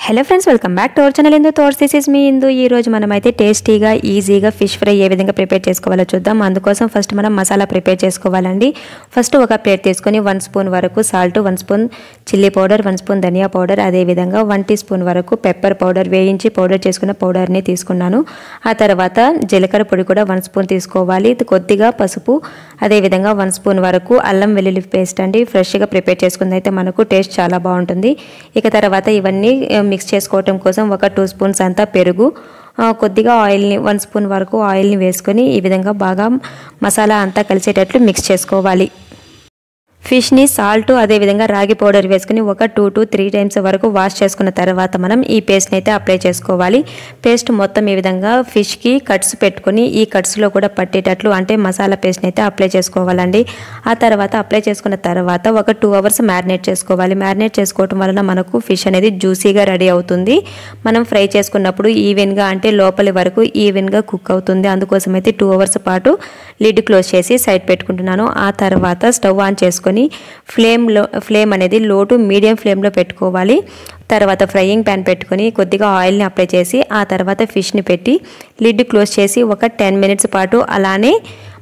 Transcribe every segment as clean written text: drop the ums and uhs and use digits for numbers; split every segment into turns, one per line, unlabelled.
Hello friends, welcome back to our channel Indu thoughts. This is మీ ఇందు. ఈ రోజు మనమైతే టేస్టీగా ఈజీగా ఫిష్ ఫ్రై ఏ విధంగా ప్రిపేర్ చేసుకోవాలో చూద్దాం. అందుకోసం ఫస్ట్ మనం మసాలా ప్రిపేర్ చేసుకోవాలండి. ఫస్ట్ ఒక ప్లేట్ తీసుకొని 1 స్పూన్ వరకు salt, 1 spoon chilli powder, 1 spoon ధనియా పౌడర్, అదేవిధంగా 1 టీ స్పూన్ వరకు పెప్పర్ పౌడర్ వేయించి పౌడర్ చేసుకున్న పౌడర్ని తీసుకున్నాను. ఆ తర్వాత జీలకర్ర పొడి కూడా 1 స్పూన్ తీసుకోవాలి. కొద్దిగా పసుపు, అదేవిధంగా 1 స్పూన్ వరకు అల్లం వెల్లుల్లి పేస్ట్ అండి. ఫ్రెష్గా ప్రిపేర్ చేసుకుంది అయితే మనకు టేస్ట్ చాలా బాగుంటుంది. ఇక తర్వాత ఇవన్నీ మిక్స్ చేసుకోవటం కోసం ఒక 2 స్పూన్స్ అంతా పెరుగు, కొద్దిగా ఆయిల్ని 1 స్పూన్ వరకు ఆయిల్ని వేసుకొని ఈ విధంగా బాగా మసాలా అంతా కలిసేటట్లు మిక్స్ చేసుకోవాలి. ఫిష్ని సాల్ట్ అదేవిధంగా రాగి పౌడర్ వేసుకుని ఒక 2 to 3 టైమ్స్ వరకు వాష్ చేసుకున్న తర్వాత మనం ఈ పేస్ట్ని అయితే అప్లై చేసుకోవాలి. పేస్ట్ మొత్తం ఈ విధంగా ఫిష్కి కట్స్ పెట్టుకొని ఈ కట్స్లో కూడా పట్టేటట్లు అంటే మసాలా పేస్ట్ని అయితే అప్లై చేసుకోవాలండి. ఆ తర్వాత అప్లై చేసుకున్న తర్వాత ఒక 2 అవర్స్ మ్యారినేట్ చేసుకోవాలి. మ్యారినేట్ చేసుకోవటం వలన మనకు ఫిష్ అనేది జ్యూసీగా రెడీ అవుతుంది. మనం ఫ్రై చేసుకున్నప్పుడు ఈవెన్గా అంటే లోపలి వరకు ఈవెన్గా కుక్ అవుతుంది. అందుకోసం అయితే 2 అవర్స్ పాటు లిడ్ క్లోజ్ చేసి సైడ్ పెట్టుకుంటున్నాను. ఆ తర్వాత స్టవ్ ఆన్ చేసుకొని ఫ్లేమ్ అనేది లో టు మీడియం ఫ్లేమ్లో పెట్టుకోవాలి. తర్వాత ఫ్రైయింగ్ ప్యాన్ పెట్టుకొని కొద్దిగా ఆయిల్ని అప్లై చేసి ఆ తర్వాత ఫిష్ని పెట్టి లిడ్ క్లోజ్ చేసి ఒక 10 మినిట్స్ పాటు అలానే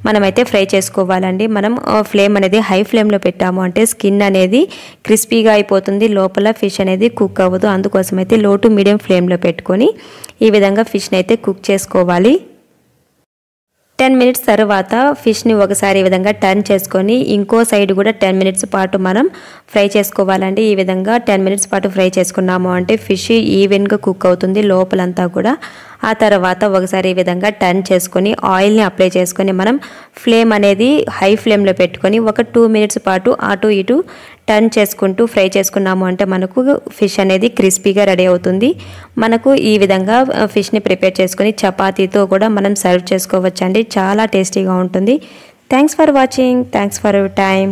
మనమైతే ఫ్రై చేసుకోవాలండి. మనం ఫ్లేమ్ అనేది హై ఫ్లేమ్లో పెట్టాము అంటే స్కిన్ అనేది క్రిస్పీగా అయిపోతుంది, లోపల ఫిష్ అనేది కుక్ అవ్వదు. అందుకోసం అయితే లో టు మీడియం ఫ్లేమ్లో పెట్టుకొని ఈ విధంగా ఫిష్ని అయితే కుక్ చేసుకోవాలి. 10 మినిట్స్ తర్వాత ఫిష్ని ఒకసారి ఈ విధంగా టర్న్ చేసుకొని ఇంకో సైడ్ కూడా 10 మినిట్స్ పాటు మనం ఫ్రై చేసుకోవాలండి. ఈ విధంగా 10 మినిట్స్ పాటు ఫ్రై చేసుకున్నాము అంటే ఫిష్ ఈవెన్గా కుక్ అవుతుంది లోపలంతా కూడా. ఆ తర్వాత ఒకసారి ఈ విధంగా టర్న్ చేసుకొని ఆయిల్ని అప్లై చేసుకొని మనం ఫ్లేమ్ అనేది హై ఫ్లేమ్లో పెట్టుకొని ఒక 2 మినిట్స్ పాటు అటు ఇటు టర్న్ చేసుకుంటూ ఫ్రై చేసుకున్నాము అంటే మనకు ఫిష్ అనేది క్రిస్పీగా రెడీ అవుతుంది. మనకు ఈ విధంగా ఫిష్ని ప్రిపేర్ చేసుకొని చపాతీతో కూడా మనం సర్వ్ చేసుకోవచ్చండి. చాలా టేస్టీగా ఉంటుంది. Thanks for watching. Thanks for your time.